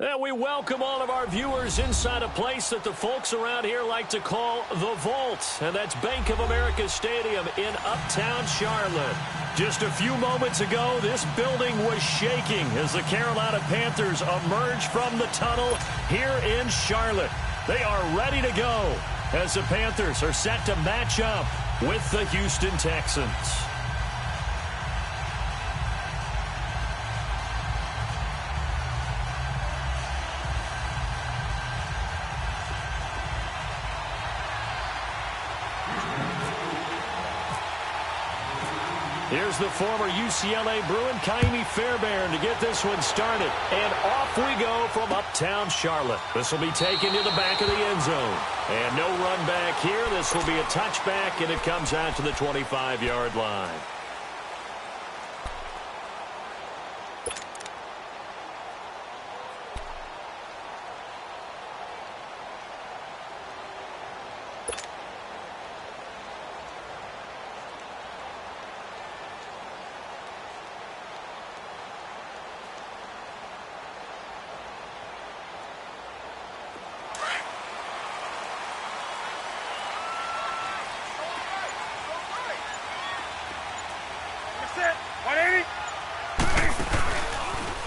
And we welcome all of our viewers inside a place that the folks around here like to call the Vault. And that's Bank of America Stadium in Uptown Charlotte. Just a few moments ago, this building was shaking as the Carolina Panthers emerged from the tunnel here in Charlotte. They are ready to go as the Panthers are set to match up with the Houston Texans. Here's the former UCLA Bruin, Kaimi Fairbairn, to get this one started. And off we go from Uptown Charlotte. This will be taken to the back of the end zone. And no run back here. This will be a touchback, and it comes out to the 25-yard line.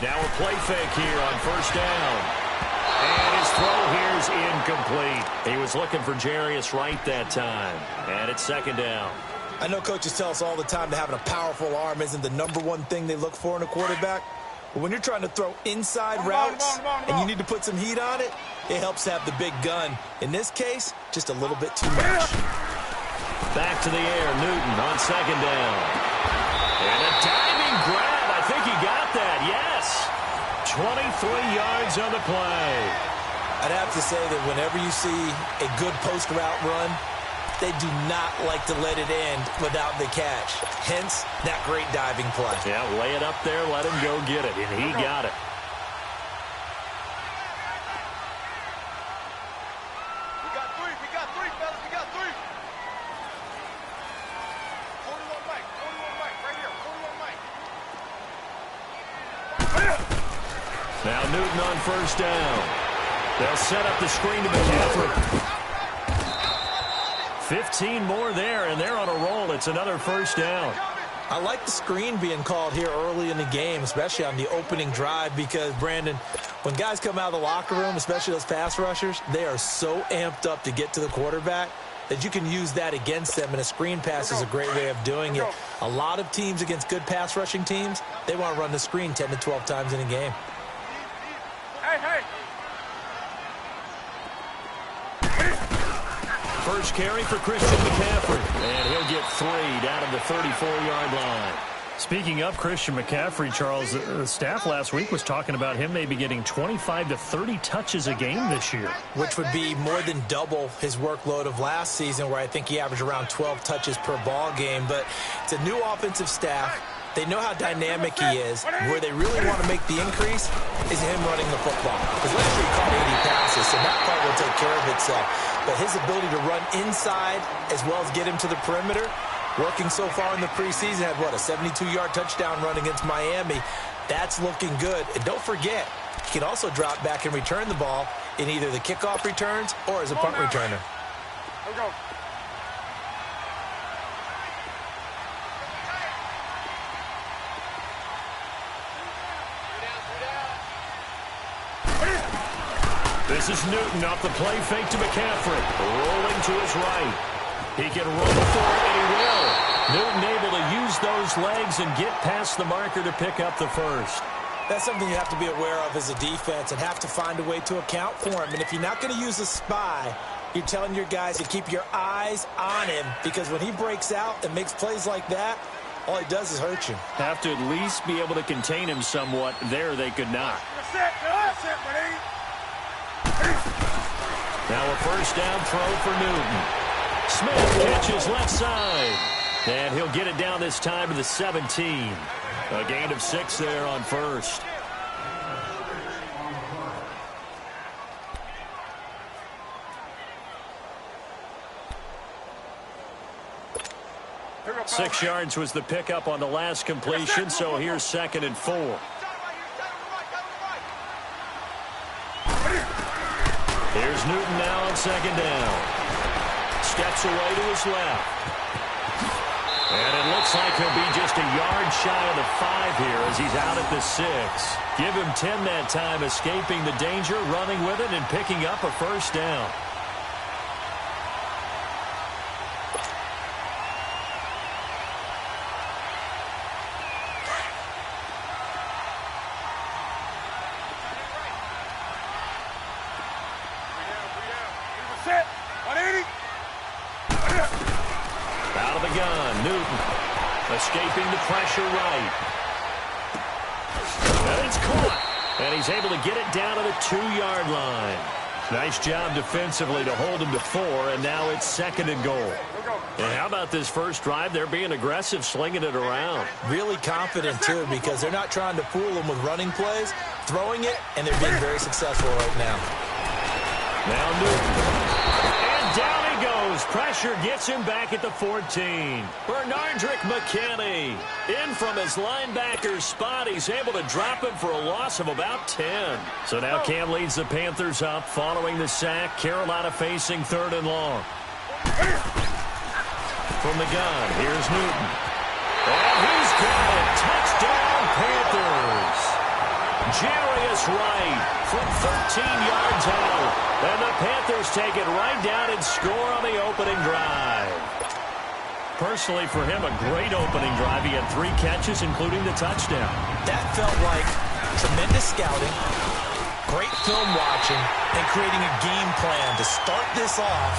Now a play fake here on first down. And his throw here is incomplete. He was looking for Jarius Wright that time. And it's second down. I know coaches tell us all the time that having a powerful arm isn't the number one thing they look for in a quarterback. But when you're trying to throw inside routes and you need to put some heat on it, it helps have the big gun. In this case, just a little bit too much. Back to the air, Newton on second down. And a diving grab. I think he got that, yes. 23 yards on the play. I'd have to say that whenever you see a good post route run, they do not like to let it end without the catch. Hence, that great diving play. Yeah, lay it up there, let him go get it, and he got it. We got three, fellas, we got three. 41 Mike, right here, 41 Mike. Now Newton on first down. They'll set up the screen to McCaffrey. 15 more there, and they're on a roll. It's another first down. I like the screen being called here early in the game, especially on the opening drive, because, Brandon, when guys come out of the locker room, especially those pass rushers, they are so amped up to get to the quarterback that you can use that against them, and a screen pass is a great way of doing it. A lot of teams against good pass rushing teams, they want to run the screen 10 to 12 times in a game. Hey. First carry for Christian McCaffrey, and he'll get 3 down at the 34-yard line. Speaking of Christian McCaffrey, Charles, the staff last week was talking about him maybe getting 25 to 30 touches a game this year. Which would be more than double his workload of last season, where I think he averaged around 12 touches per ball game. But it's a new offensive staff. They know how dynamic he is. Where they really want to make the increase is him running the football. Because last year he caught 80 passes, so that part will take care of itself. But his ability to run inside as well as get him to the perimeter, working so far in the preseason, had, what, a 72-yard touchdown run against Miami. That's looking good. And don't forget, he can also drop back and return the ball in either the kickoff returns or as a punt returner. Here we go. This is Newton off the play fake to McCaffrey. Rolling to his right. He can roll for it, and he will. Newton able to use those legs and get past the marker to pick up the first. That's something you have to be aware of as a defense and have to find a way to account for him. And if you're not going to use a spy, you're telling your guys to keep your eyes on him, because when he breaks out and makes plays like that, all he does is hurt you. Have to at least be able to contain him somewhat. There they could not. That's it, buddy. Now a first down throw for Newton. Smith catches left side. And he'll get it down this time to the 17. A gain of 6 there on first. Here we go, 6 yards was the pickup on the last completion, so here's 2nd and 4. Here's Newton now on second down. Steps away to his left. And it looks like he'll be just a yard shy of the 5 here as he's out at the 6. Give him 10 that time, escaping the danger, running with it, and picking up a first down. Out of the gun, Newton. Escaping the pressure right. And it's caught. And he's able to get it down to the 2-yard line. Nice job defensively to hold him to 4, and now it's 2nd and goal. And how about this first drive? They're being aggressive, slinging it around. Really confident, too, because they're not trying to fool them with running plays, throwing it, and they're being very successful right now. Now Newton. And down he goes. Pressure gets him back at the 14. Bernardrick McKinney in from his linebacker's spot. He's able to drop him for a loss of about 10. So now Cam leads the Panthers up following the sack. Carolina facing 3rd and long. From the gun, here's Newton. And he's got it. Touchdown, Panthers. Jarius Wright from 13 yards out. And the Panthers take it right down and score on the opening drive. Personally, for him, a great opening drive. He had 3 catches, including the touchdown. That felt like tremendous scouting, great film watching, and creating a game plan to start this off,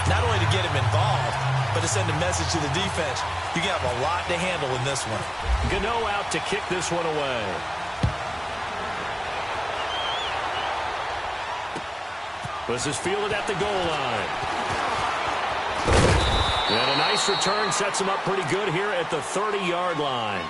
not only to get him involved, but to send a message to the defense. You have a lot to handle in this one. Gano out to kick this one away. This is fielded at the goal line. And a nice return sets him up pretty good here at the 30-yard line.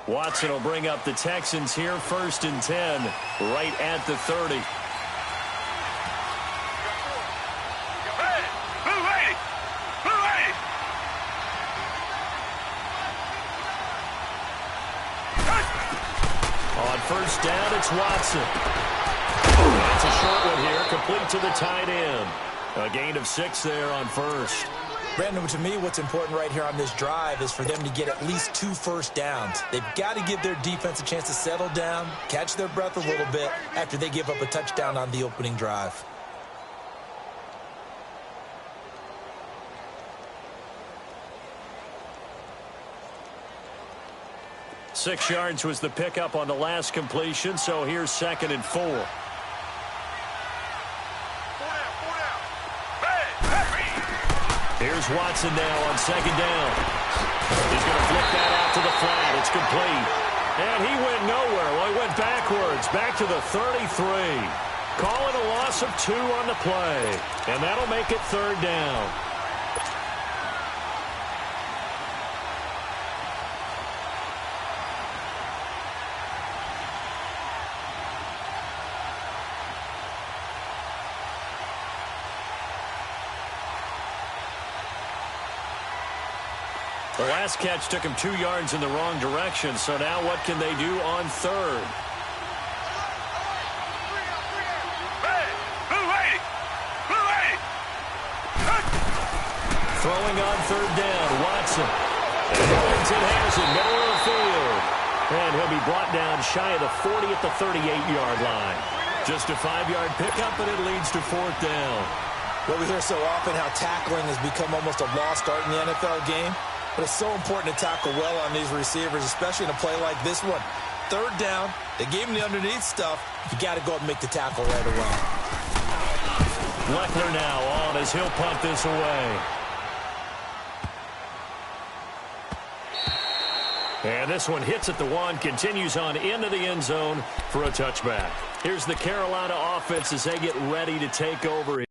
Watson will bring up the Texans here, 1st and 10, right at the 30. On 1st down, it's Watson. That's a short one here, complete to the tight end. A gain of 6 there on 1st. Brandon, to me, what's important right here on this drive is for them to get at least 2 first downs. They've got to give their defense a chance to settle down, catch their breath a little bit after they give up a touchdown on the opening drive. Six yards was the pickup on the last completion, so here's 2nd and 4. Here's Watson now on 2nd down. He's going to flip that out to the flat. It's complete. And he went nowhere. Well, he went backwards, back to the 33. Call it a loss of 2 on the play. And that'll make it 3rd down. The last catch took him 2 yards in the wrong direction, so now what can they do on third? Throwing on third down, Watson. And Wellington has it, middle of the field. And he'll be brought down shy of the 40 at the 38-yard line. Just a 5-yard pickup, and it leads to fourth down. Well, we hear so often how tackling has become almost a lost art in the NFL game. But it's so important to tackle well on these receivers, especially in a play like this one. Third down, they gave him the underneath stuff. You got to go up and make the tackle right away. Leckler now on as he'll punt this away. And this one hits at the 1, continues on into the end zone for a touchback. Here's the Carolina offense as they get ready to take over.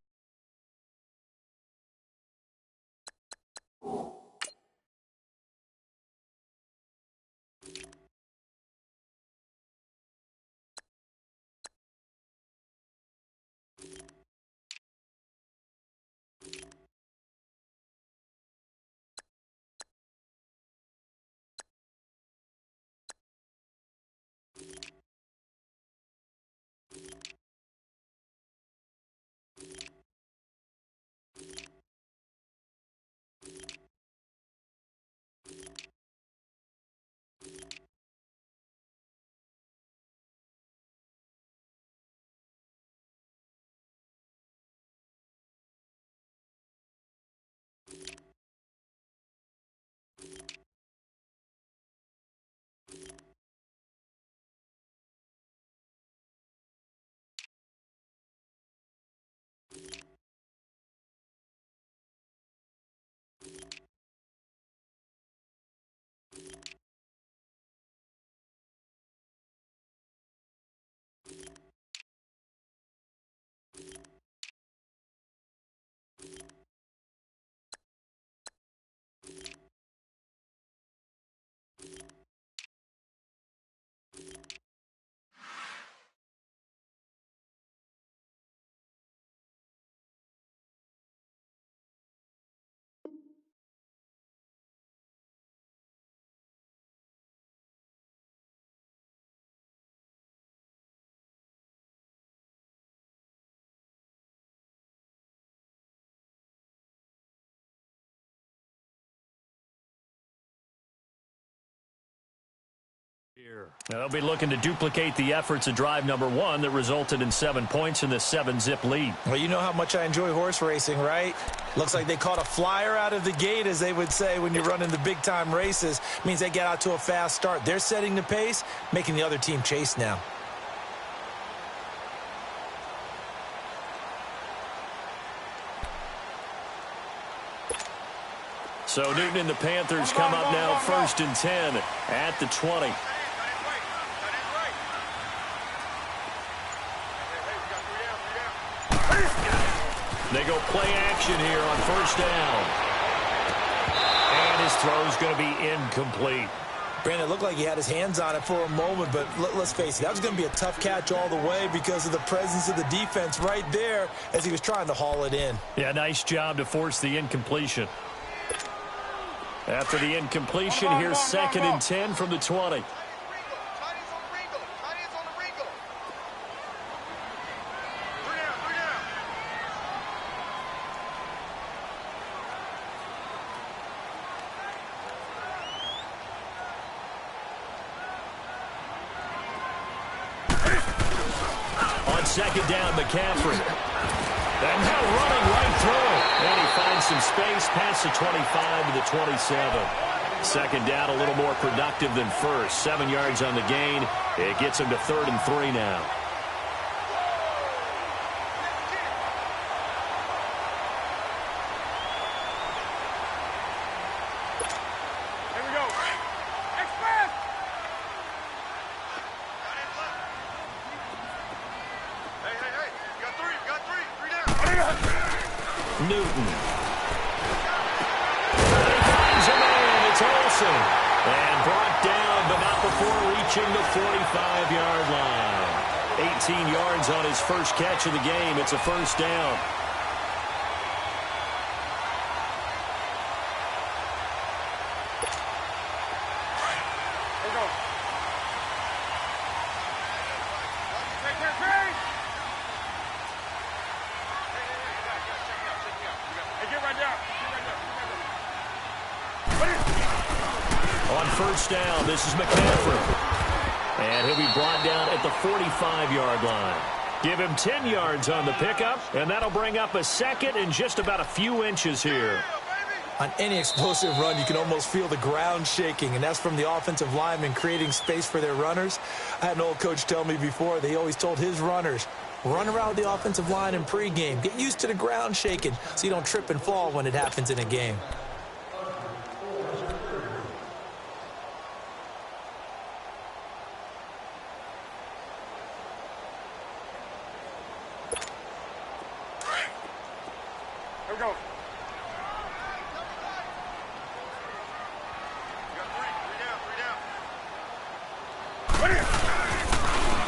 Now they'll be looking to duplicate the efforts of drive number 1 that resulted in 7 points in the 7-zip lead. Well, you know how much I enjoy horse racing, right? Looks like they caught a flyer out of the gate, as they would say when you're running the big-time races. Means they get out to a fast start. They're setting the pace, making the other team chase now. So Newton and the Panthers come up now 1st and 10 at the 20. They go play action here on 1st down. And his throw's going to be incomplete. Brandon, it looked like he had his hands on it for a moment, but let's face it, that was going to be a tough catch all the way because of the presence of the defense right there as he was trying to haul it in. Yeah, nice job to force the incompletion. After the incompletion, here's 2nd and 10 from the 20. On 2nd down, McCaffrey. And now running right through it. And he finds some space past the 25 to the 27. 2nd down, a little more productive than first. 7 yards on the gain. It gets him to 3rd and 3 now. Here we go. Express! Hey. You got three. Three down. Newton. And he finds a man. It's Olsen. And brought down, but not before reaching the 45-yard line. 18 yards on his first catch of the game. It's a 1st down. Here we go. Hey, get right down. On first down, this is McCaffrey. And he'll be brought down at the 45-yard line. Give him 10 yards on the pickup, and that'll bring up a second and just about a few inches here. On any explosive run, you can almost feel the ground shaking, and that's from the offensive linemen creating space for their runners. I had an old coach tell me before, they always told his runners, run around the offensive line in pregame. Get used to the ground shaking so you don't trip and fall when it happens in a game. Here we go.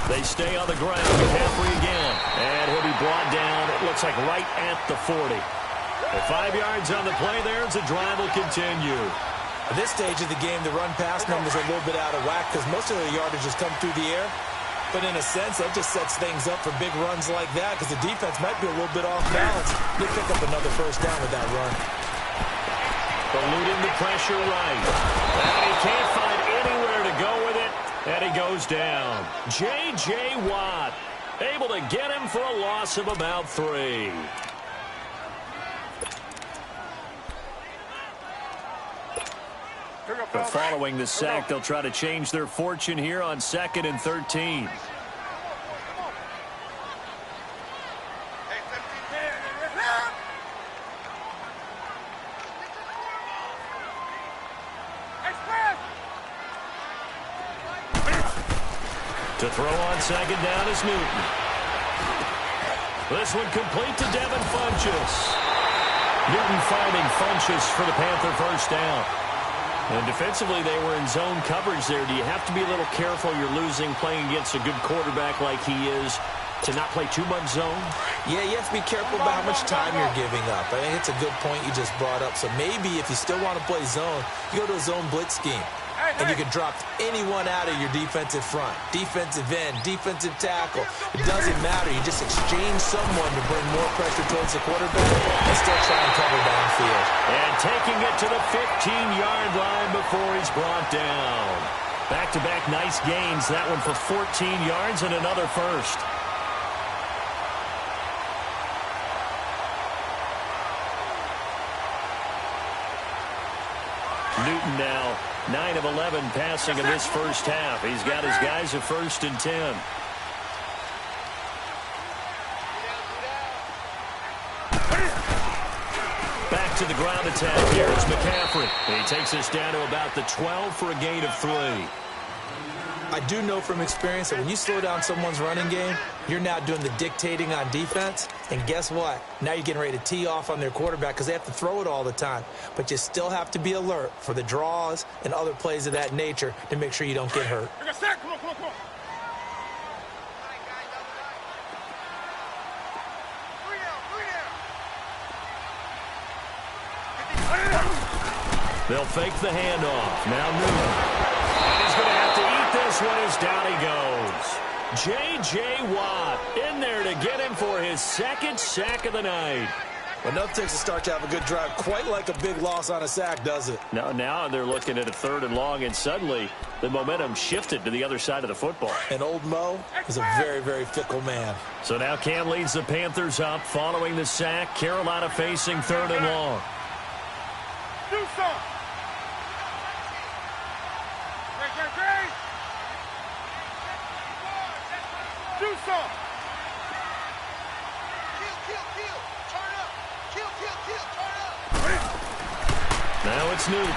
They stay on the ground. McCaffrey again. And he'll be brought down, it looks like right at the 40. The 5 yards on the play there as the drive will continue. At this stage of the game, the run-pass numbers are a little bit out of whack because most of the yardage has come through the air. But in a sense, that just sets things up for big runs like that because the defense might be a little bit off balance. You'll pick up another first down with that run. Eluding the pressure right. And he can't find anywhere to go with it. And he goes down. J.J. Watt able to get him for a loss of about 3. But following the sack, they'll try to change their fortune here on 2nd and 13. To throw on 2nd down is Newton. This one complete to Devin Funchess. Newton finding Funchess for the Panther first down. And defensively, they were in zone coverage there. Do you have to be a little careful? You're losing playing against a good quarterback like he is to not play too much zone? Yeah, you have to be careful about how much time you're giving up. I think it's a good point you just brought up. So maybe if you still want to play zone, you go to a zone blitz scheme. And you can drop anyone out of your defensive front, defensive end, defensive tackle. It doesn't matter. You just exchange someone to bring more pressure towards the quarterback and still try and cover downfield. And taking it to the 15-yard line before he's brought down. Back-to-back nice gains. That one for 14 yards and another first. Newton now 9 of 11 passing in this first half. He's got his guys at 1st and 10. Back to the ground attack here is McCaffrey. He takes us down to about the 12 for a gain of 3. I do know from experience that when you slow down someone's running game, you're now doing the dictating on defense. And guess what? Now you're getting ready to tee off on their quarterback because they have to throw it all the time. But you still have to be alert for the draws and other plays of that nature to make sure you don't get hurt. Come on, come on, come on. They'll fake the handoff. Now Newton. And he's going to have to eat this one as down he goes. J.J. Watt in there to get him for his 2nd sack of the night. Well, nothing takes a start to have a good drive quite like a big loss on a sack, does it? Now they're looking at a 3rd and long, and suddenly the momentum shifted to the other side of the football. And old Mo is a very, very fickle man. So now Cam leads the Panthers up following the sack. Carolina facing 3rd and long. Do something. Do something. Kill. Turn up. Kill. Turn up. Now it's Newton.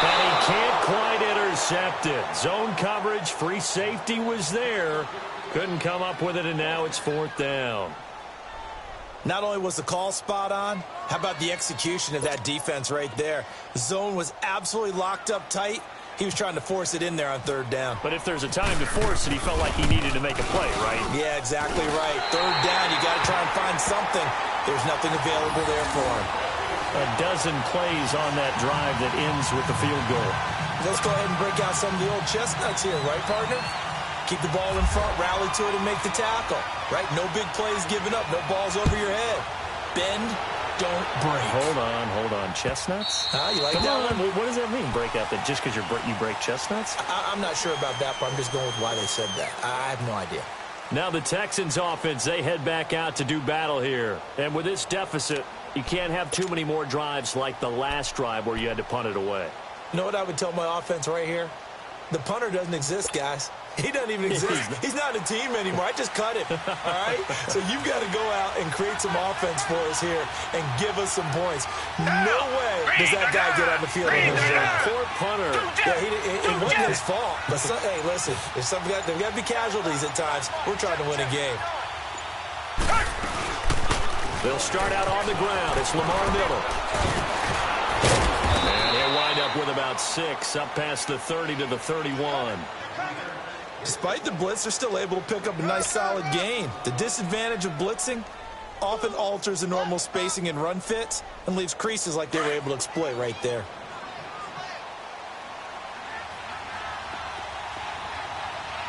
And he can't quite intercept it. Zone coverage, free safety was there. Couldn't come up with it, and now it's 4th down. Not only was the call spot on, how about the execution of that defense right there? The zone was absolutely locked up tight. He was trying to force it in there on 3rd down. But if there's a time to force it, he felt like he needed to make a play, right? Yeah, exactly right. 3rd down, you got to try and find something. There's nothing available there for him. a dozen plays on that drive that ends with the field goal. Let's go ahead and break out some of the old chestnuts here, right, partner? Keep the ball in front, rally to it, and make the tackle, right? No big plays given up, no balls over your head. Bend, don't break. Hold on. Chestnuts? You like Come that on. one? What does that mean, break out? That just because you break chestnuts? I'm not sure about that, but I'm just going with why they said that. I have no idea. Now the Texans offense, they head back out to do battle here. And with this deficit, you can't have too many more drives like the last drive where you had to punt it away. You know what I would tell my offense right here? The punter doesn't exist, guys. He doesn't even exist. He's not a team anymore. I just cut him, all right? So you've got to go out and create some offense for us here and give us some points. No way does that guy get on the field on this game. Poor punter. Yeah, it wasn't his fault. But hey, listen, there's got to be casualties at times. We're trying to win a game. They'll start out on the ground. It's Lamar Miller. And he'll wind up with about 6 up past the 30 to the 31. Despite the blitz, they're still able to pick up a nice, solid gain. The disadvantage of blitzing often alters the normal spacing and run fits and leaves creases like they were able to exploit right there.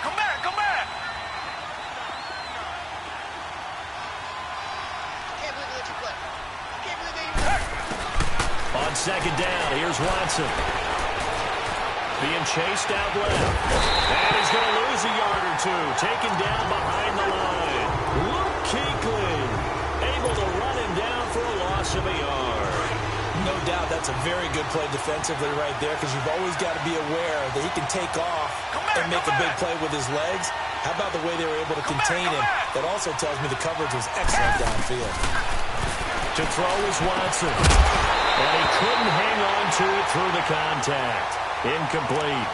Come back, come back. I can't believe they let you play. I can't believe they even... On second down, here's Watson. Being chased out left. And he's going to lose a yard or two. Taken down behind the line. Luke Kuechly able to run him down for a loss of a yard. No doubt that's a very good play defensively right there because you've always got to be aware that he can take off and make a big play with his legs. How about the way they were able to contain him? That also tells me the coverage was excellent downfield. To throw is Watson. And he couldn't hang on to it through the contact. Incomplete.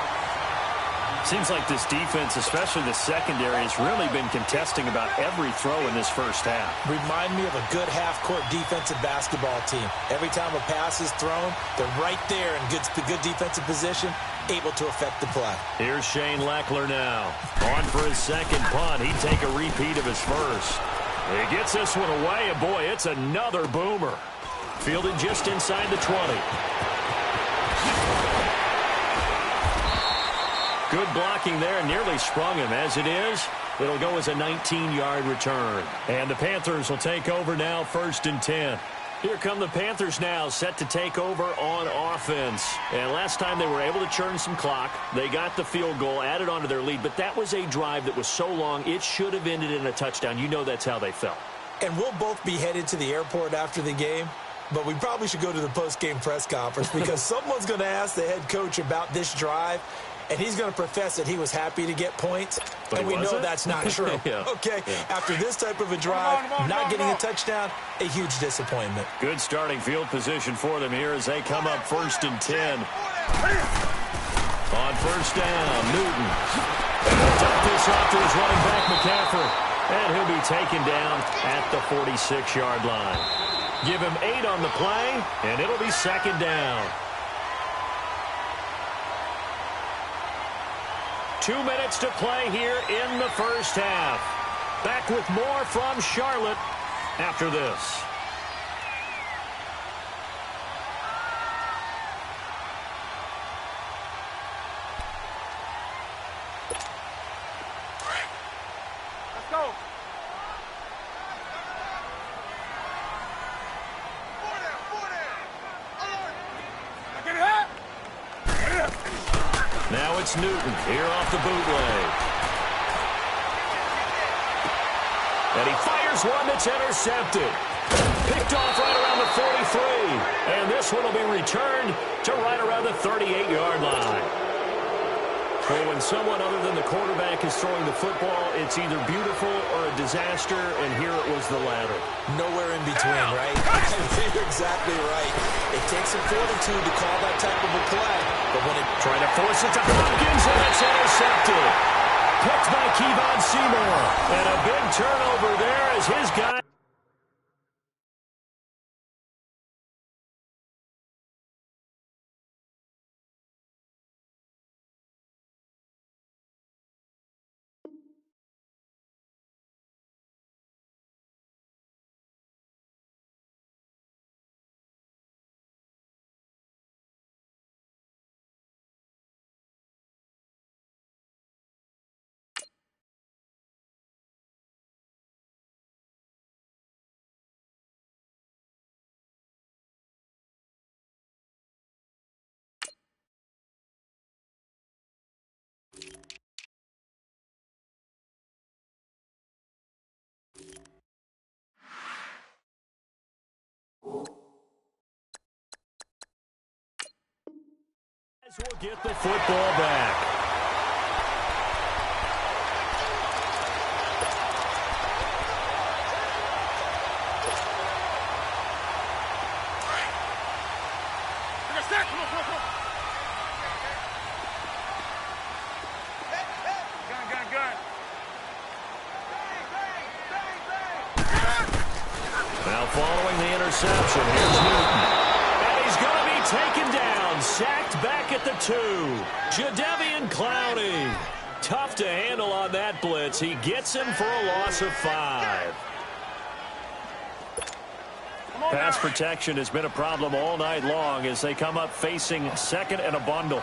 Seems like this defense, especially the secondary, has really been contesting about every throw in this first half. Remind me of a good half-court defensive basketball team. Every time a pass is thrown, they're right there in good defensive position, able to affect the play. Here's Shane Leckler now. On for his second punt. He'd take a repeat of his first. He gets this one away, and boy, it's another boomer. Fielded just inside the 20. Good blocking there, nearly sprung him. As it is, it'll go as a 19-yard return. And the Panthers will take over now, 1st and 10. Here come the Panthers now, set to take over on offense. And last time they were able to churn some clock. They got the field goal, added on to their lead. But that was a drive that was so long, it should have ended in a touchdown. You know that's how they felt. And we'll both be headed to the airport after the game. But we probably should go to the post-game press conference because someone's going to ask the head coach about this drive. And he's going to profess that he was happy to get points. But and we know that's not true. Yeah. Okay, yeah. After this type of a drive, not getting a touchdown, a huge disappointment. Good starting field position for them here as they come up 1st and 10. On 1st down, Newton. Dump this off to his running back, McCaffrey. And he'll be taken down at the 46-yard line. Give him 8 on the play, and it'll be 2nd down. 2 minutes to play here in the first half. Back with more from Charlotte after this. Let's go. Get it up. Now it's Newton here off the bootleg. And he fires one that's intercepted. Picked off right around the 43. And this one will be returned to right around the 38-yard line. Well, when someone other than the quarterback is throwing the football, it's either beautiful or a disaster, and here it was the latter. Nowhere in between, right? You're exactly right. It takes some fortitude to call that type of a play. But when it Trying to force it to Hopkins, and it's intercepted. Picked by Kevon Seymour. And a big turnover there as his guy Will get the football back. Now following the interception, here's Newton. And he's going to be taken down, sacked back at the 2. Jadeveon Clowney. Tough to handle on that blitz. He gets him for a loss of 5. Pass protection has been a problem all night long as they come up facing second and a bundle.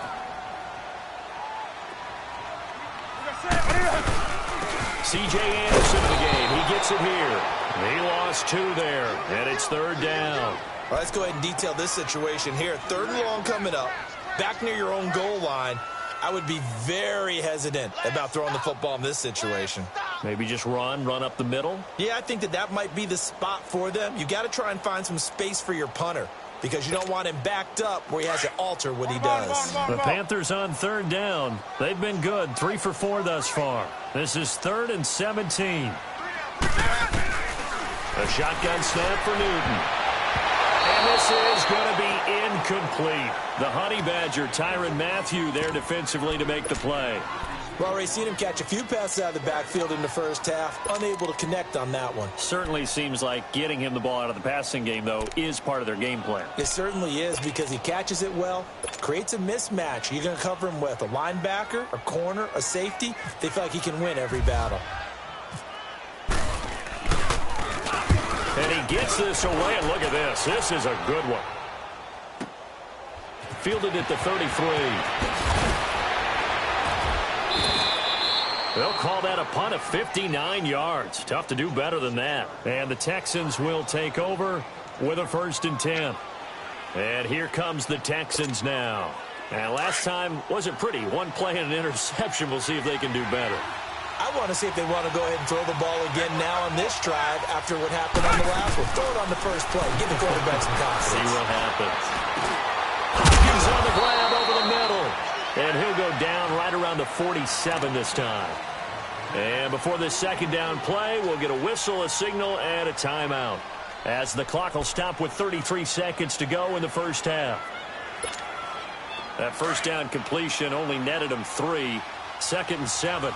C.J. Anderson in the game. He gets it here. He lost 2 there, and it's 3rd down. Well, let's go ahead and detail this situation here. 3rd and long coming up, back near your own goal line. I would be very hesitant about throwing the football in this situation. Maybe just run up the middle? Yeah, I think that might be the spot for them. You got to try and find some space for your punter because you don't want him backed up where he has to alter what he does. The Panthers on 3rd down. They've been good, 3 for 4 thus far. This is 3rd and 17. A shotgun snap for Newton. And this is going to be incomplete. The Honey Badger, Tyrann Mathieu, there defensively to make the play. Well, Ray, seen him catch a few passes out of the backfield in the first half. Unable to connect on that one. Certainly seems like getting him the ball out of the passing game, though, is part of their game plan. It certainly is because he catches it well, creates a mismatch. You're going to cover him with a linebacker, a corner, a safety. They feel like he can win every battle. And he gets this away, and look at this. This is a good one. Fielded at the 33. They'll call that a punt of 59 yards. Tough to do better than that. And the Texans will take over with a 1st and 10. And here comes the Texans now. And last time wasn't pretty. One play and an interception. We'll see if they can do better. I want to see if they want to go ahead and throw the ball again now on this drive after what happened on the last one. Throw it on the first play. Give the quarterback some confidence. See what happens. Hopkins on the grab over the middle. And he'll go down right around the 47 this time. And before this 2nd down play, we'll get a whistle, a signal, and a timeout. As the clock will stop with 33 seconds to go in the first half. That 1st down completion only netted him 3. 2nd and 7.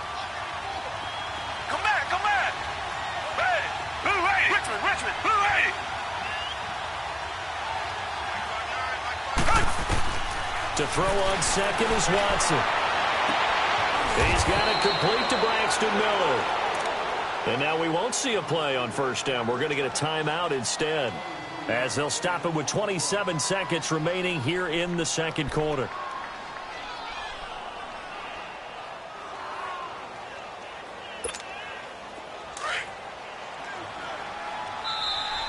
Come back! Hey! Blue 80! Richmond! Blue 80! To throw on 2nd is Watson. He's got it complete to Braxton Miller. And now we won't see a play on 1st down. We're going to get a timeout instead, as they'll stop it with 27 seconds remaining here in the 2nd quarter.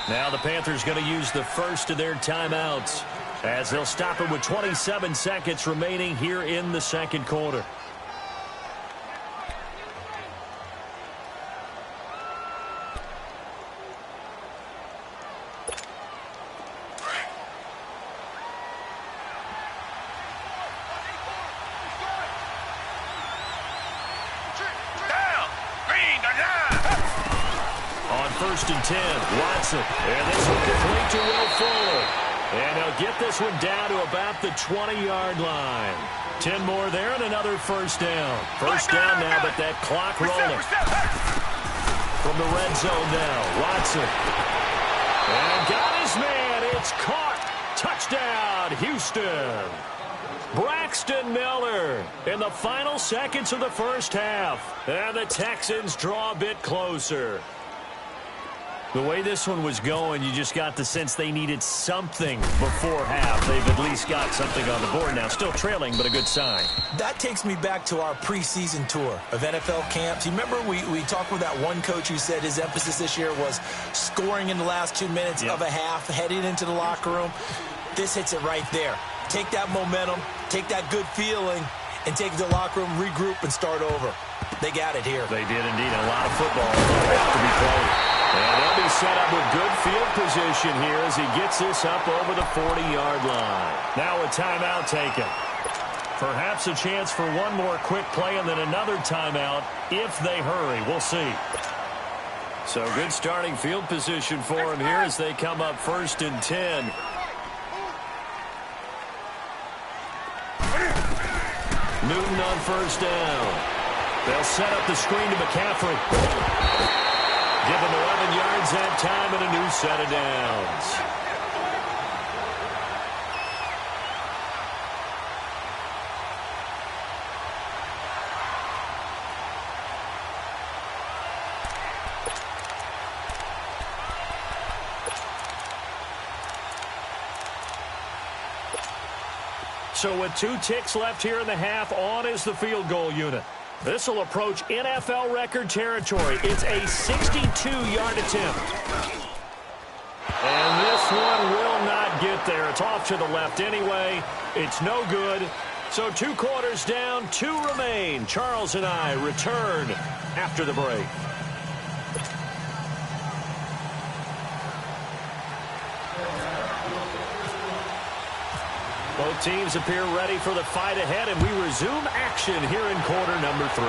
Now the Panthers going to use the first of their timeouts, as they'll stop it with 27 seconds remaining here in the 2nd quarter. On 1st and 10, Watson. And this one complete to Will Fuller. And they'll get this one down to about the 20-yard line. 10 more there and another 1st down. 1st down now, but that clock rolling. From the red zone now, Watson. And got his man. It's caught. Touchdown, Houston. Braxton Miller in the final seconds of the first half. And the Texans draw a bit closer. The way this one was going, you just got the sense they needed something before half. They've at least got something on the board now. Still trailing, but a good sign. That takes me back to our preseason tour of NFL camps. You remember we talked with that one coach who said his emphasis this year was scoring in the last 2 minutes of a half, heading into the locker room. This hits it right there. Take that momentum, take that good feeling, and take it to the locker room, regroup, and start over. They got it here. They did indeed. A lot of football left to be played. And they'll be set up with good field position here as he gets this up over the 40-yard line. Now a timeout taken. Perhaps a chance for one more quick play and then another timeout if they hurry. We'll see. So good starting field position for him here as they come up 1st and 10. Newton on 1st down. They'll set up the screen to McCaffrey. Give him 11 yards that time and a new set of downs. So with 2 ticks left here in the half, on is the field goal unit. This will approach NFL record territory. It's a 62-yard attempt. And this one will not get there. It's off to the left anyway. It's no good. So 2 quarters down, 2 remain. Charles and I return after the break. Both teams appear ready for the fight ahead, and we resume action here in quarter number 3.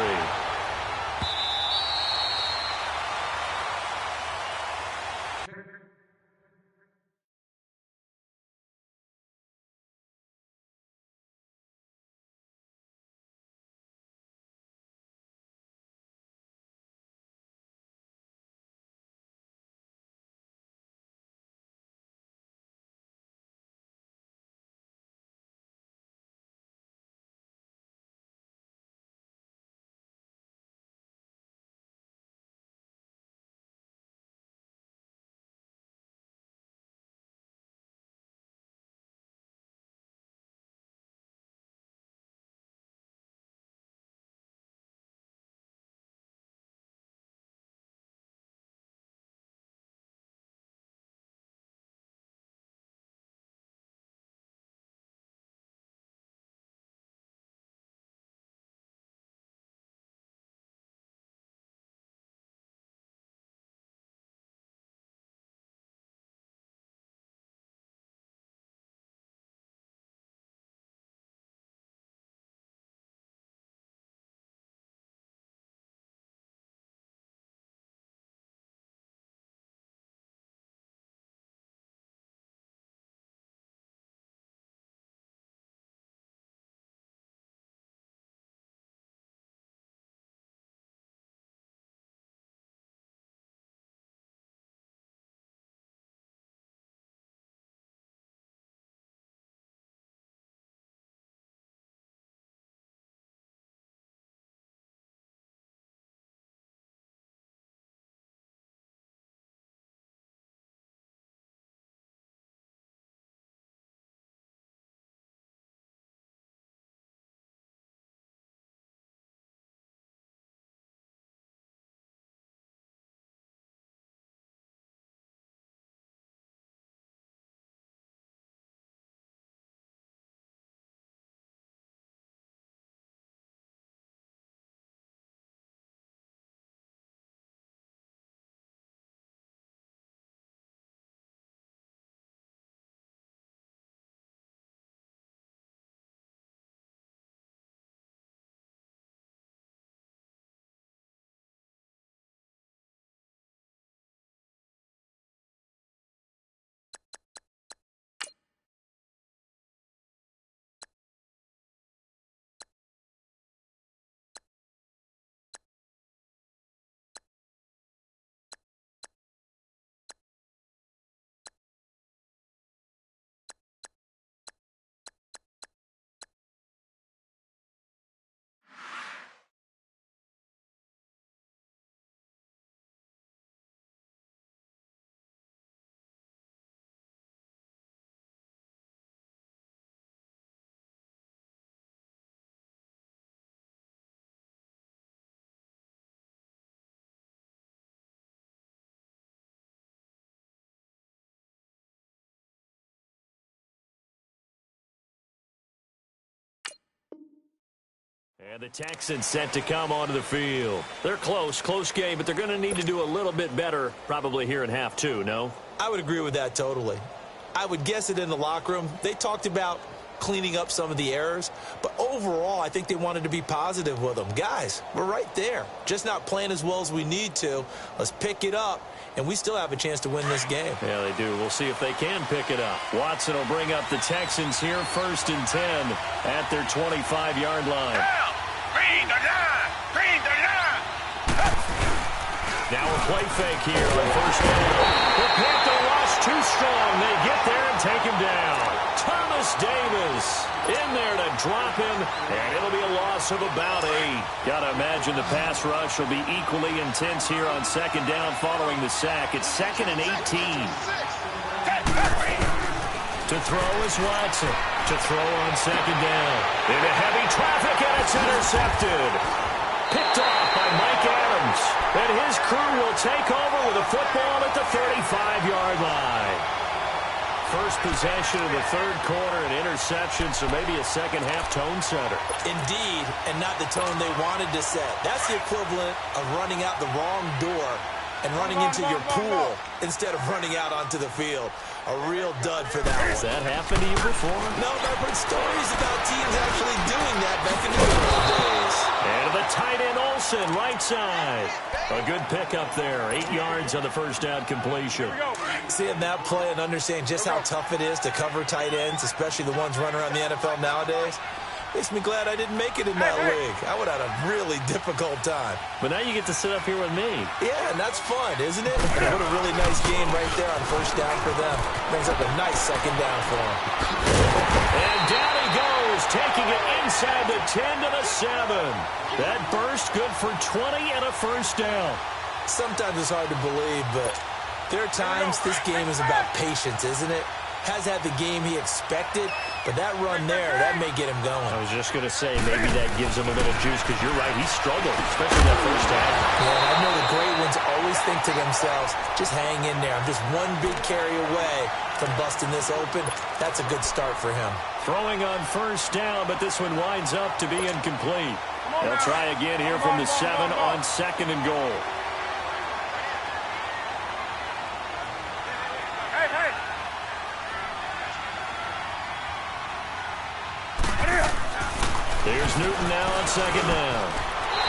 And the Texans set to come onto the field. They're close game, but they're going to need to do a little bit better probably here in half 2, no? I would agree with that totally. I would guess it in the locker room. They talked about cleaning up some of the errors. But overall, I think they wanted to be positive with them. Guys, we're right there. Just not playing as well as we need to. Let's pick it up, and we still have a chance to win this game. Yeah, they do. We'll see if they can pick it up. Watson will bring up the Texans here, 1st and 10 at their 25-yard line. Green the line! Green the line! Now a play fake here on 1st down. The Panther rush too strong. They get there and take him down. Thomas Davis in there to drop him, and it'll be a loss of about 8. Got to imagine the pass rush will be equally intense here on 2nd down following the sack. It's 2nd and 18. To throw is Watson. To throw on 2nd down. Into heavy traffic, and it's intercepted. Picked off by Mike Adams. And his crew will take over with a football at the 35-yard line. First possession of the 3rd quarter, an interception, so maybe a second-half tone setter. Indeed, and not the tone they wanted to set. That's the equivalent of running out the wrong door and running into your pool instead of running out onto the field. A real dud for that one. Has that happened to you before? No, but I've heard stories about teams actually doing that back in the good old days. And to the tight end, Olsen, right side. A good pickup there. 8 yards on the first down completion. Seeing that play and understanding just how tough it is to cover tight ends, especially the ones running around the NFL nowadays, makes me glad I didn't make it in that league. I would have had a really difficult time. But now you get to sit up here with me. Yeah, and that's fun, isn't it? And what a really nice game right there on 1st down for them. Brings up a nice 2nd down for them. And down he goes, taking it inside the 10 to the 7. That burst good for 20 and a 1st down. Sometimes it's hard to believe, but there are times this game is about patience, isn't it? Has had the game he expected, but that run there, that may get him going. I was just going to say, maybe that gives him a little juice, because you're right, he struggled, especially that 1st half. Yeah, and I know the great ones always think to themselves, just hang in there. I'm just one big carry away from busting this open. That's a good start for him. Throwing on 1st down, but this one winds up to be incomplete. They'll try again here from the 7 on 2nd and goal. There's Newton now on 2nd down.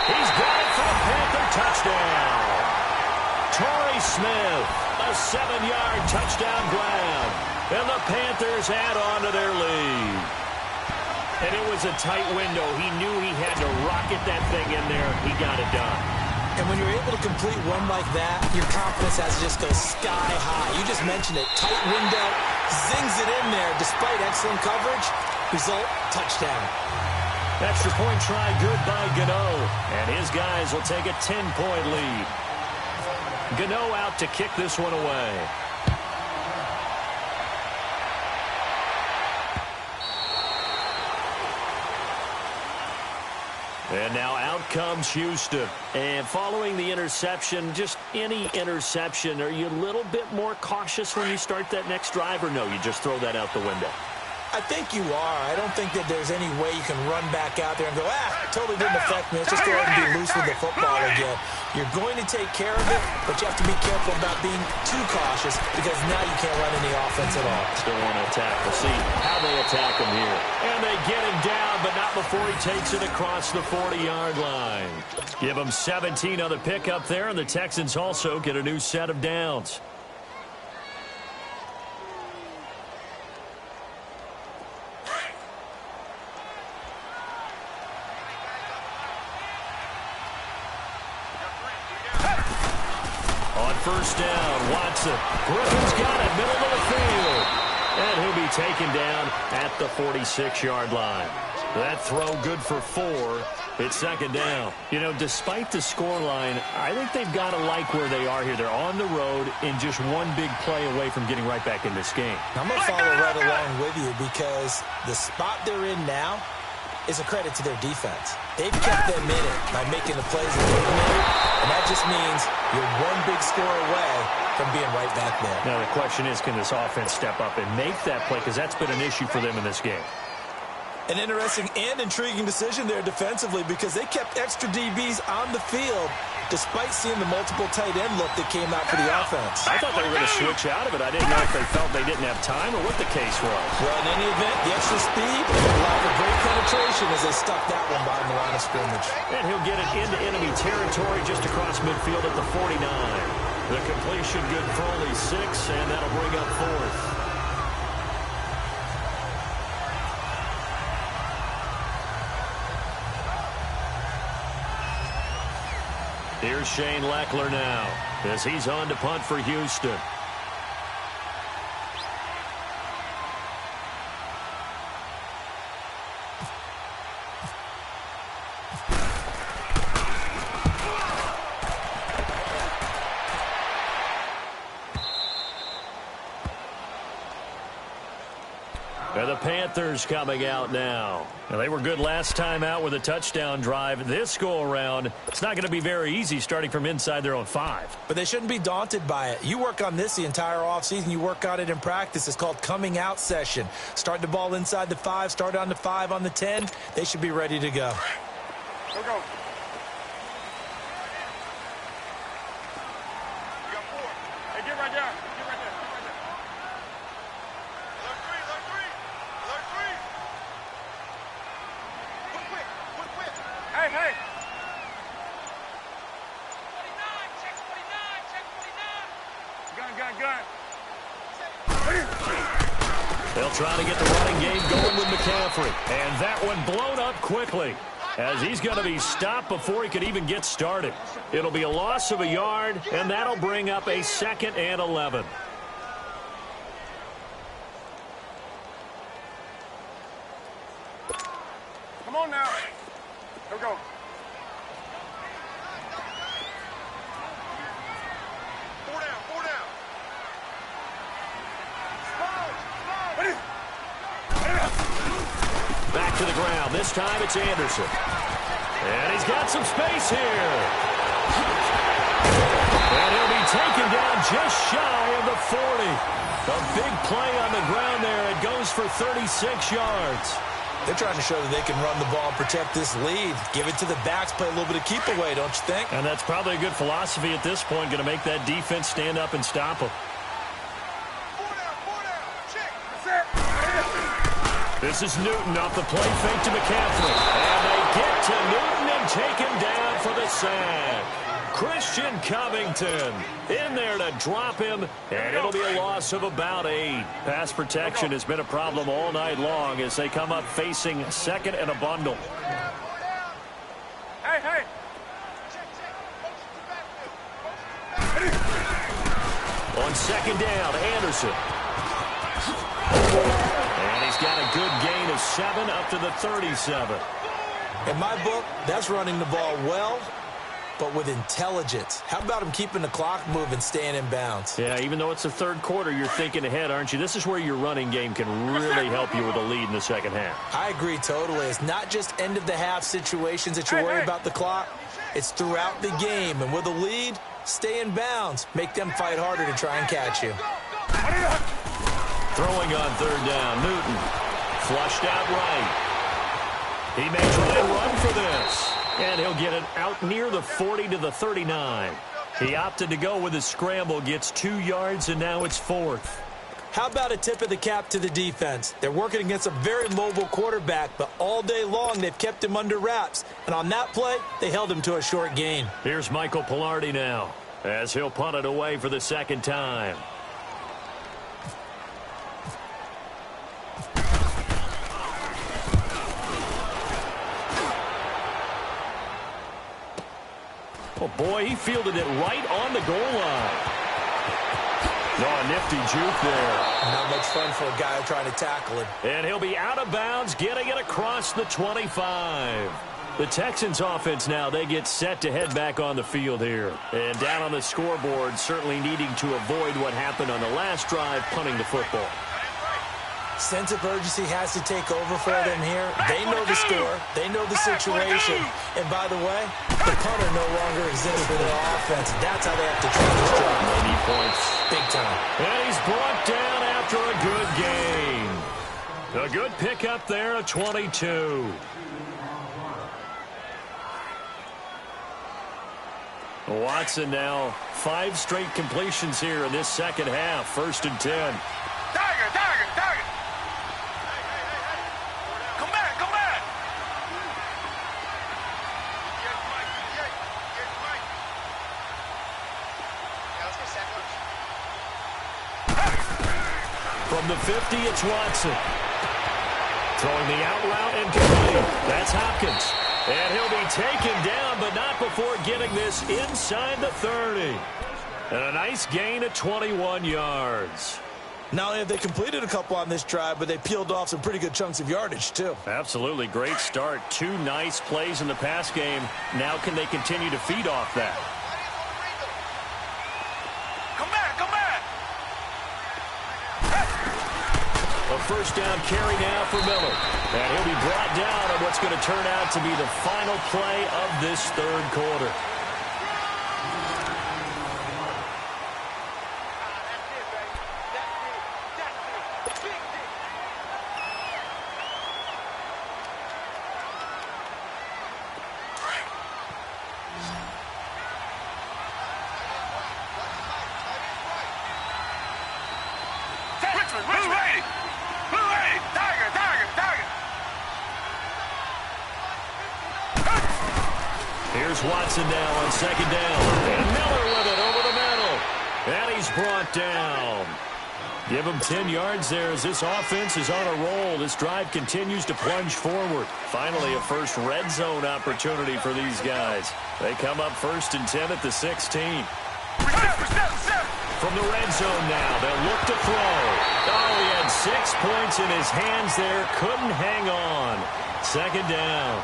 He's got it for a Panther touchdown. Torrey Smith, a 7-yard touchdown grab. And the Panthers add on to their lead. And it was a tight window. He knew he had to rocket that thing in there. He got it done. And when you're able to complete one like that, your confidence has to just go sky high. You just mentioned it. Tight window, zings it in there despite excellent coverage. Result, touchdown. Extra point try good by Gano. And his guys will take a 10-point lead. Gano out to kick this one away. And now out comes Houston. And following the interception, just any interception, are you a little bit more cautious when you start that next drive, or no, you just throw that out the window? I think you are. I don't think that there's any way you can run back out there and go, totally didn't affect me. Let's just go ahead and be loose with the football again. You're going to take care of it, but you have to be careful about being too cautious, because now you can't run any offense at all. Still want to attack. We'll see how they attack him here. And they get him down, but not before he takes it across the 40-yard line. Give him 17 on the pickup there, and the Texans also get a new set of downs. First down, Watson. Griffin's got it, middle of the field. And he'll be taken down at the 46-yard line. That throw good for 4. It's 2nd down. You know, despite the scoreline, I think they've got to like where they are here. They're on the road and just one big play away from getting right back in this game. I'm going to follow right along with you, because the spot they're in now is a credit to their defense. They've kept them in it by making the plays that they've made, and that just means you're one big score away from being right back there. Now, the question is, can this offense step up and make that play? Because that's been an issue for them in this game. An interesting and intriguing decision there defensively because they kept extra DBs on the field despite seeing the multiple tight end look that came out for the offense. I thought they were going to switch out of it. I didn't know if they felt they didn't have time or what the case was. Well, in any event, the extra speed and the lack of great penetration as they stuck that one behind the line of scrimmage. And he'll get it into enemy territory just across midfield at the 49. The completion good for only 6, and that'll bring up 4th. Here's Shane Leckler now as he's on to punt for Houston. And the Panthers coming out now. Now, they were good last time out with a touchdown drive. This go-around, it's not going to be very easy starting from inside their own 5. But they shouldn't be daunted by it. You work on this the entire offseason. You work on it in practice. It's called coming out session. Start the ball inside the 5, start on the 5, on the 10. They should be ready to go. Go, go. You got 4. Hey, get right there. Get right there. Get right there. Alert 3. Alert 3. Alert 3. Quick, quick. Quick, quick. Hey, hey. 49. Check 49. Check 49. Gun. They'll try to get the running game going with McCaffrey. And that one blown up quickly as he's going to be stopped before he could even get started. It'll be a loss of a yard, and that'll bring up a 2nd and 11. Come on now. Here we go. Four down. Back to the ground. This time it's Anderson. And he's got some space here. And he'll be taken down just shy of the 40. A big play on the ground there. It goes for 36 yards. They're trying to show that they can run the ball and protect this lead. Give it to the backs, play a little bit of keep away, don't you think? And that's probably a good philosophy at this point, going to make that defense stand up and stop them. 4 down. Check. That's it. This is Newton off the play fake to McCaffrey. And they get to Newton and take him down for the sack. Christian Covington in there to drop him, and it'll be a loss of about 8. Pass protection has been a problem all night long as they come up facing 2nd and a bundle. Hey. On 2nd down, Anderson. And he's got a good gain of 7 up to the 37. In my book, that's running the ball well, but with intelligence. How about him keeping the clock moving, staying in bounds? Yeah, even though it's the 3rd quarter, you're thinking ahead, aren't you? This is where your running game can really help you with a lead in the 2nd half. I agree totally. It's not just end-of-the-half situations that you worry about the clock. It's throughout the game. And with a lead, stay in bounds. Make them fight harder to try and catch you. Throwing on 3rd down, Newton. Flushed out right. He may try and run for this. And he'll get it out near the 40 to the 39. He opted to go with his scramble, gets 2 yards, and now it's 4th. How about a tip of the cap to the defense? They're working against a very mobile quarterback, but all day long they've kept him under wraps. And on that play, they held him to a short gain. Here's Michael Pilardi now as he'll punt it away for the 2nd time. Oh, boy, he fielded it right on the goal line. Oh, a nifty juke there. Not much fun for a guy trying to tackle him. And he'll be out of bounds, getting it across the 25. The Texans offense now, they get set to head back on the field here. And down on the scoreboard, certainly needing to avoid what happened on the last drive, punting the football. Sense of urgency has to take over for them here. They know the score. They know the situation. And by the way, the punter no longer exists for their offense. That's how they have to try this job. They need points. Big time. And he's brought down after a good game. A good pickup there, a 22. Watson now 5 straight completions here in this second half. 1st and 10. Target. Come back. Yes, Mike. Yeah, let's get sandwich. From the 50, it's Watson. Throwing the out route and complete. That's Hopkins. And he'll be taken down, but not before getting this inside the 30. And a nice gain of 21 yards. Not only have they completed a couple on this drive, but they peeled off some pretty good chunks of yardage, too. Absolutely. Great start. 2 nice plays in the pass game. Now can they continue to feed off that? Come back. A 1st down carry now for Miller. And he'll be brought down on what's going to turn out to be the final play of this 3rd quarter. Here's Watson now on 2nd down. And Miller with it over the middle. And he's brought down. Give him 10 yards there as this offense is on a roll. This drive continues to plunge forward. Finally, a first red zone opportunity for these guys. They come up 1st and 10 at the 16. From the red zone now, they'll look to throw. Oh, he had 6 points in his hands there. Couldn't hang on. 2nd down.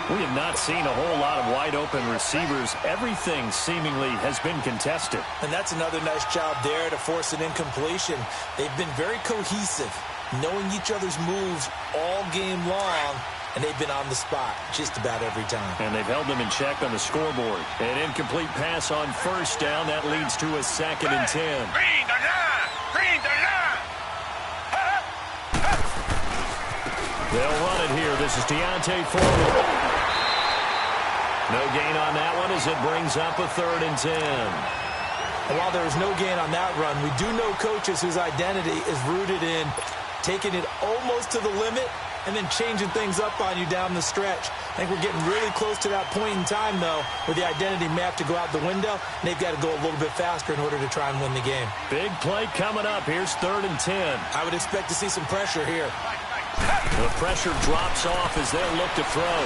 We have not seen a whole lot of wide-open receivers. Everything seemingly has been contested. And that's another nice job there to force an incompletion. They've been very cohesive, knowing each other's moves all game long, and they've been on the spot just about every time. And they've held them in check on the scoreboard. An incomplete pass on 1st down. That leads to a 2nd and 10. Green the line. They'll run it here. This is Deontay Foreman. No gain on that one as it brings up a 3rd and 10. And while there is no gain on that run, we do know coaches whose identity is rooted in taking it almost to the limit and then changing things up on you down the stretch. I think we're getting really close to that point in time, though, where the identity may have to go out the window, and they've got to go a little bit faster in order to try and win the game. Big play coming up. Here's 3rd and 10. I would expect to see some pressure here. The pressure drops off as they'll look to throw.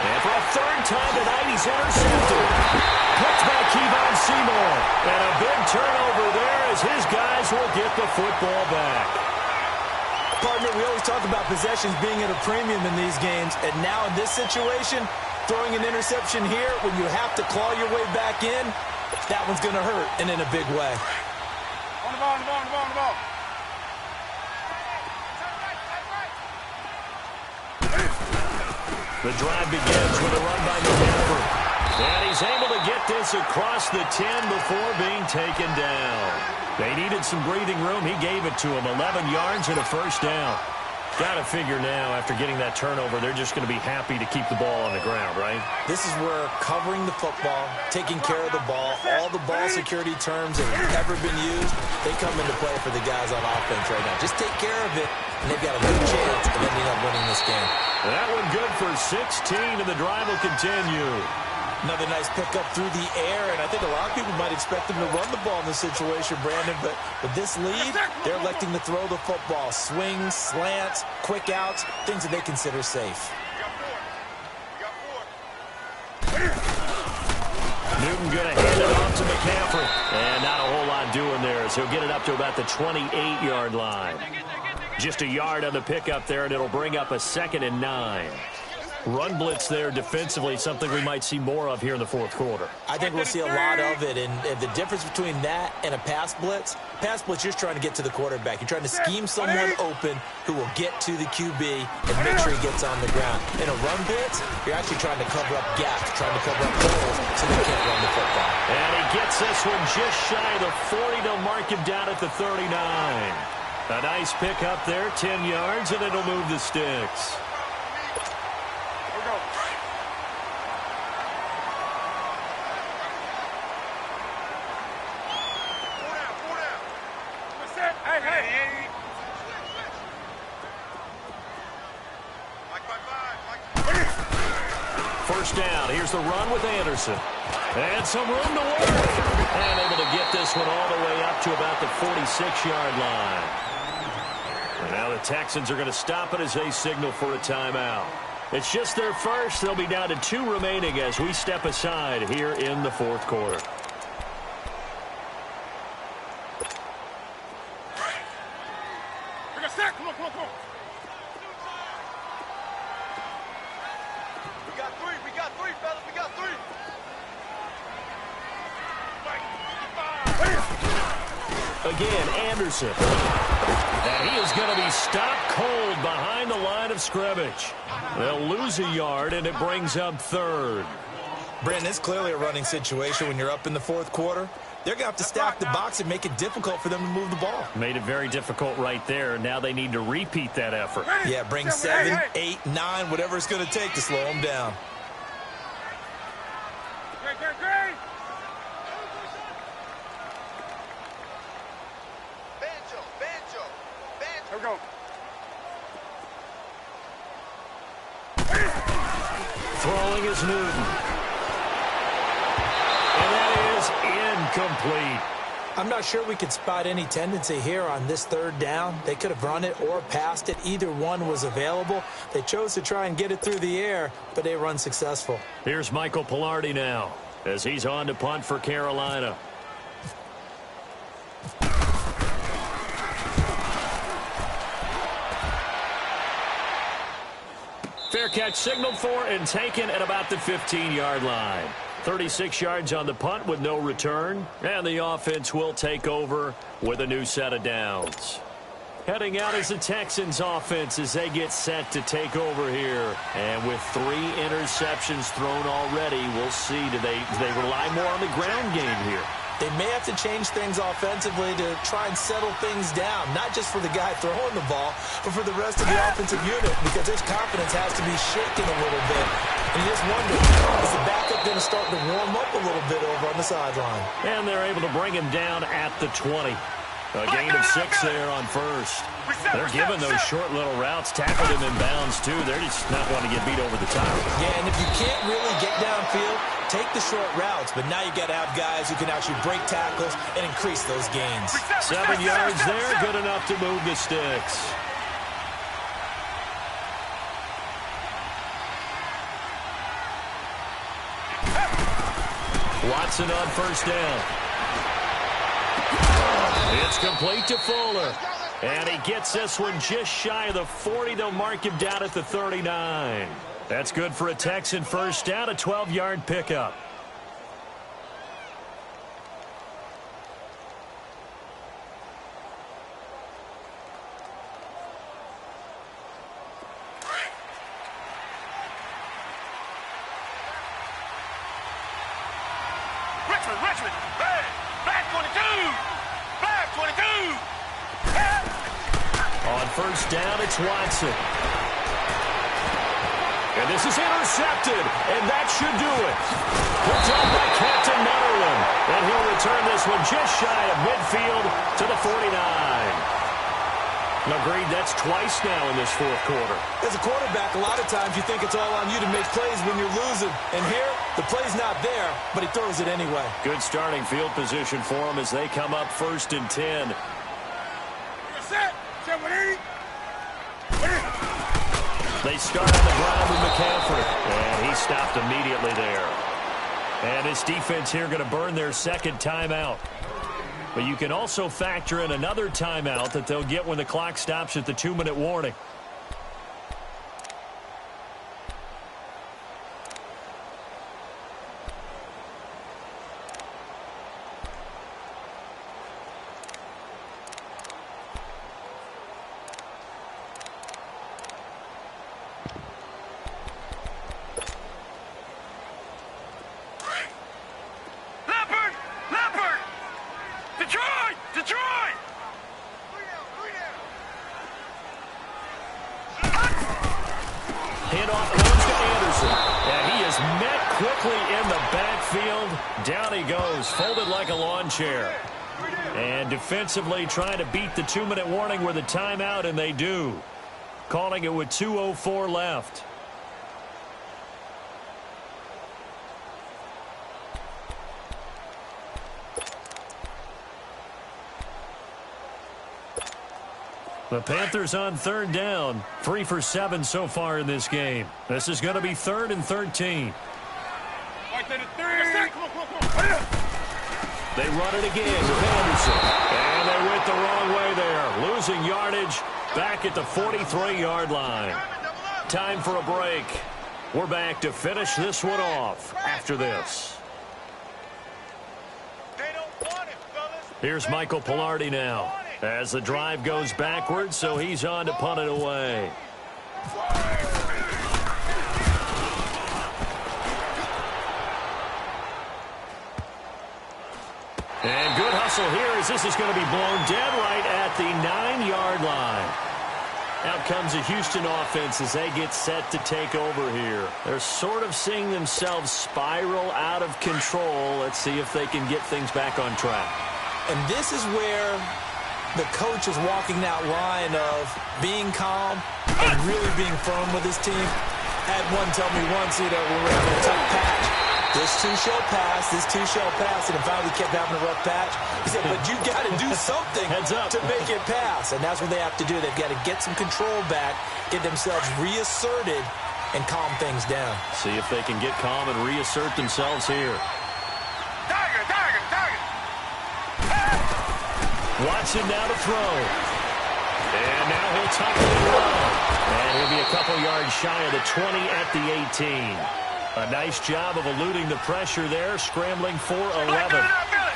And for a 3rd time tonight, he's intercepted. Picked by Kevon Seymour. And a big turnover there as his guys will get the football back. Partner, we always talk about possessions being at a premium in these games. And now in this situation, throwing an interception here when you have to claw your way back in, that one's going to hurt, and in a big way. On the ball. The drive begins with a run by McCaffrey. And he's able to get this across the 10 before being taken down. They needed some breathing room. He gave it to him. 11 yards and a 1st down. Got to figure now, after getting that turnover, they're just going to be happy to keep the ball on the ground, right? This is where covering the football, taking care of the ball, all the ball security terms that have ever been used, they come into play for the guys on offense right now. Just take care of it, and they've got a good chance of ending up winning this game. That one good for 16, and the drive will continue. Another nice pickup through the air, and I think a lot of people might expect them to run the ball in this situation, Brandon, but with this lead, they're electing to throw the football. Swings, slants, quick outs, things that they consider safe. Newton going to hand it off to McCaffrey, and not a whole lot doing there, so he'll get it up to about the 28-yard line. Just a yard on the pickup there, and it'll bring up a 2nd and 9. Run blitz there defensively, something we might see more of here in the 4th quarter. I think we'll see a lot of it, and the difference between that and a pass blitz, you're just trying to get to the quarterback. You're trying to scheme someone open who will get to the QB and make sure he gets on the ground. In a run blitz, you're actually trying to cover up gaps, trying to cover up holes so they can't run the football. And he gets this one just shy of the 40. They'll mark him down at the 39. A nice pick up there, 10 yards, and it'll move the sticks. First down. Here's the run with Anderson. And some room to work. And able to get this one all the way up to about the 46-yard line. And now the Texans are going to stop it as they signal for a timeout. It's just their first. They'll be down to 2 remaining as we step aside here in the fourth quarter. Come on, come on, come on. We got three, fellas. We got three. Again, Anderson. And he is going to be stopped cold behind the line of scrimmage. They'll lose a yard, and it brings up third. Brandon, it's clearly a running situation when you're up in the fourth quarter. They're going to have to stack the box and make it difficult for them to move the ball. Made it very difficult right there. Now they need to repeat that effort. Yeah, bring 7, 8, 9, whatever it's going to take to slow them down. Here we go. Throwing is Newton. And that is incomplete. I'm not sure we could spot any tendency here on this third down. They could have run it or passed it. Either one was available. They chose to try and get it through the air, but they were unsuccessful. Here's Michael Pilardi now as he's on to punt for Carolina. Fair catch signaled for and taken at about the 15-yard line. 36 yards on the punt with no return. And the offense will take over with a new set of downs. Heading out is the Texans offense as they get set to take over here. And with 3 interceptions thrown already, we'll see. Do they rely more on the ground game here? They may have to change things offensively to try and settle things down, not just for the guy throwing the ball, but for the rest of the offensive unit, because his confidence has to be shaken a little bit. And you just wonder, is the backup going to start to warm up a little bit over on the sideline? And they're able to bring him down at the 20. A gain of 6 there on first. They're giving those short little routes, tackled him in bounds, too. They're just not wanting to get beat over the top. Yeah, and if you can't really get downfield, take the short routes. But now you got to have guys who can actually break tackles and increase those gains. 7 yards there, good enough to move the sticks. Watson on first down. It's complete to Fuller. And he gets this one just shy of the 40. They'll mark him down at the 39. That's good for a Texan first down, a 12-yard pickup. Richmond, hey, back 22. Back 22. On first down, it's Watson. And this is intercepted, and that should do it. Picked up by Captain Mutterland. And he'll return this one just shy of midfield to the 49. Agreed, that's twice now in this fourth quarter. As a quarterback, a lot of times you think it's all on you to make plays when you're losing. And here, the play's not there, but he throws it anyway. Good starting field position for him as they come up 1st and 10. They start on the ground with McCaffrey, and he stopped immediately there. And his defense here going to burn their second timeout. But you can also factor in another timeout that they'll get when the clock stops at the 2-minute warning. Detroit! Down he goes, folded like a lawn chair. And defensively trying to beat the 2-minute warning with a timeout, and they do. Calling it with 2:04 left. The Panthers on third down. 3 for 7 so far in this game. This is going to be 3rd and 13. They run it again with Anderson. And they went the wrong way there. Losing yardage back at the 43-yard line. Time for a break. We're back to finish this one off after this. Here's Michael Pilardi now as the drive goes backwards, so he's on to punt it away. And good hustle here as this is going to be blown dead right at the 9-yard line. Out comes the Houston offense as they get set to take over here. They're sort of seeing themselves spiral out of control. Let's see if they can get things back on track. And this is where the coach is walking that line of being calm and really being firm with his team. Had one tell me once, when we're having a tough patch, this two shall pass, and it finally kept having a rough patch. He said, but you got to do something to make it pass. And that's what they have to do. They've got to get some control back, get themselves reasserted, and calm things down. See if they can get calm and reassert themselves here. Watson now to throw. And now he'll tuck it and run. And he'll be a couple yards shy of the 20 at the 18. A nice job of eluding the pressure there, scrambling for 11.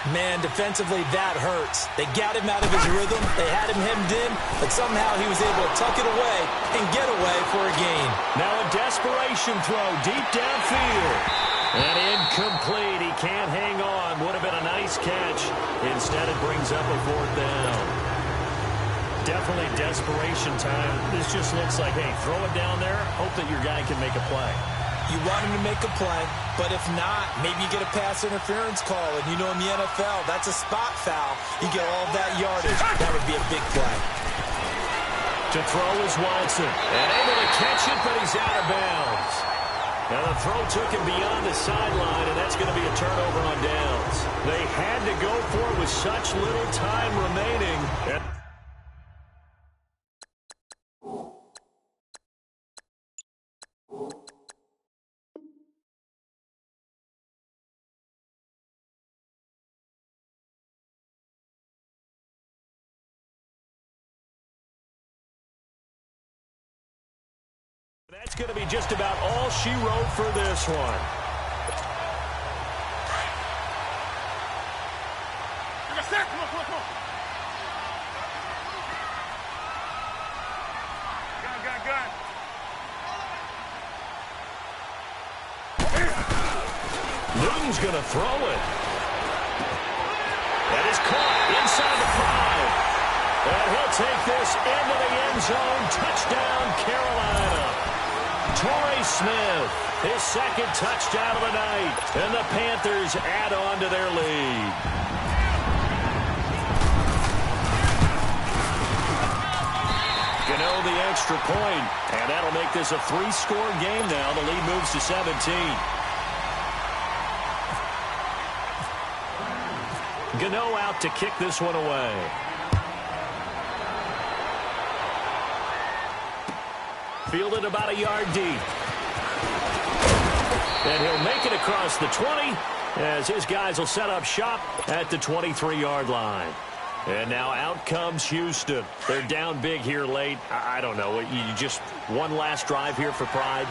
Man, defensively, that hurts. They got him out of his rhythm. They had him hemmed in, but somehow he was able to tuck it away and get away for a gain. Now a desperation throw deep downfield. And incomplete. He can't hang on. Would have been a nice catch. Instead, it brings up a 4th down. Definitely desperation time. This just looks like, hey, throw it down there. Hope that your guy can make a play. You want him to make a play, but if not, maybe you get a pass interference call. And you know in the NFL, that's a spot foul. You get all of that yardage. That would be a big play. To throw is Watson. And able to catch it, but he's out of bounds. Now the throw took him beyond the sideline, and that's going to be a turnover on downs. They had to go for it with such little time remaining. That's going to be just about all she wrote for this one. Newton's going to throw it. That is caught inside the 5. And he'll take this into the end zone. Touchdown, Carolina. Torrey Smith, his 2nd touchdown of the night, and the Panthers add on to their lead. Gano the extra point, and that'll make this a 3-score game now. The lead moves to 17. Gano out to kick this one away. Fielded about a yard deep. And he'll make it across the 20 as his guys will set up shop at the 23-yard line. And now out comes Houston. They're down big here late. I don't know. You just one last drive here for pride?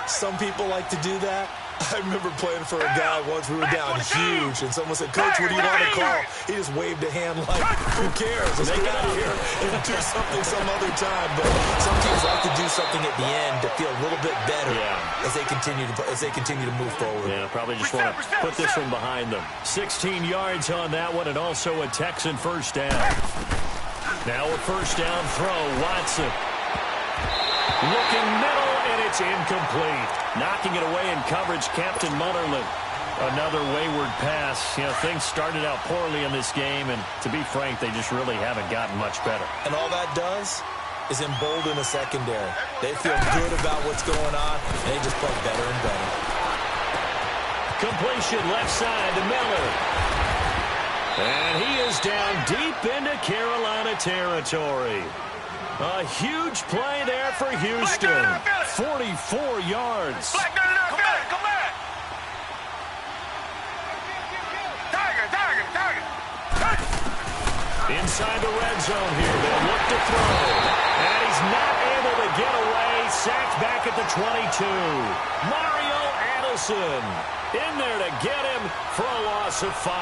Some people like to do that. I remember playing for a guy once. We were down huge, and someone said, Coach, what do you want to call? He just waved a hand like, who cares? Let's get out of here and do something some other time. But some teams like to do something at the end to feel a little bit better as they continue to move forward. Yeah, probably just want to put this one behind them. 16 yards on that one, and also a Texan 1st down. Now a 1st down throw, Watson. Looking middle, and it's incomplete. Knocking it away in coverage, Captain Mutterland. Another wayward pass. You know, things started out poorly in this game, and to be frank, they just really haven't gotten much better. And all that does is embolden the secondary. They feel good about what's going on, and they just play better and better. Completion left side to Miller. And he is down deep into Carolina territory. A huge play there for Houston. 44 yards. Come back, come back. Target. Inside the red zone here. They'll look to throw. And he's not able to get away. Sacked back at the 22. Mario Addison in there to get him for a loss of 5.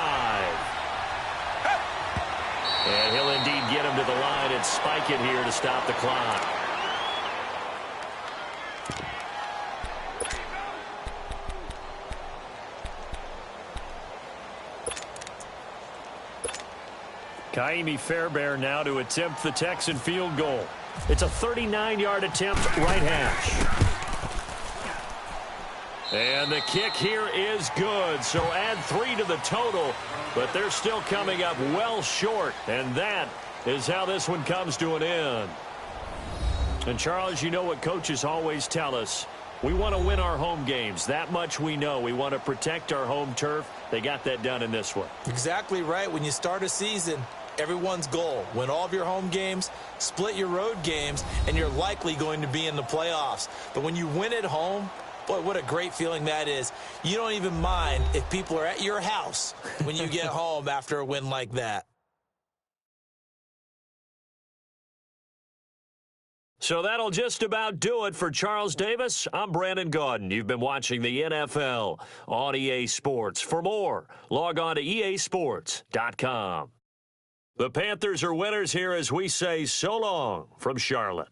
And he'll indeed get him to the line and spike it here to stop the clock. Kaimi Fairbairn now to attempt the Texan field goal. It's a 39-yard attempt, right hash. And the kick here is good, so add 3 to the total, but they're still coming up well short, and that is how this one comes to an end. And, Charles, you know what coaches always tell us. We want to win our home games. That much we know. We want to protect our home turf. They got that done in this one. Exactly right. When you start a season, everyone's goal, win all of your home games, split your road games, and you're likely going to be in the playoffs. But when you win at home, boy, what a great feeling that is. You don't even mind if people are at your house when you get home after a win like that. So that'll just about do it for Charles Davis. I'm Brandon Gaudin. You've been watching the NFL on EA Sports. For more, log on to easports.com. The Panthers are winners here as we say so long from Charlotte.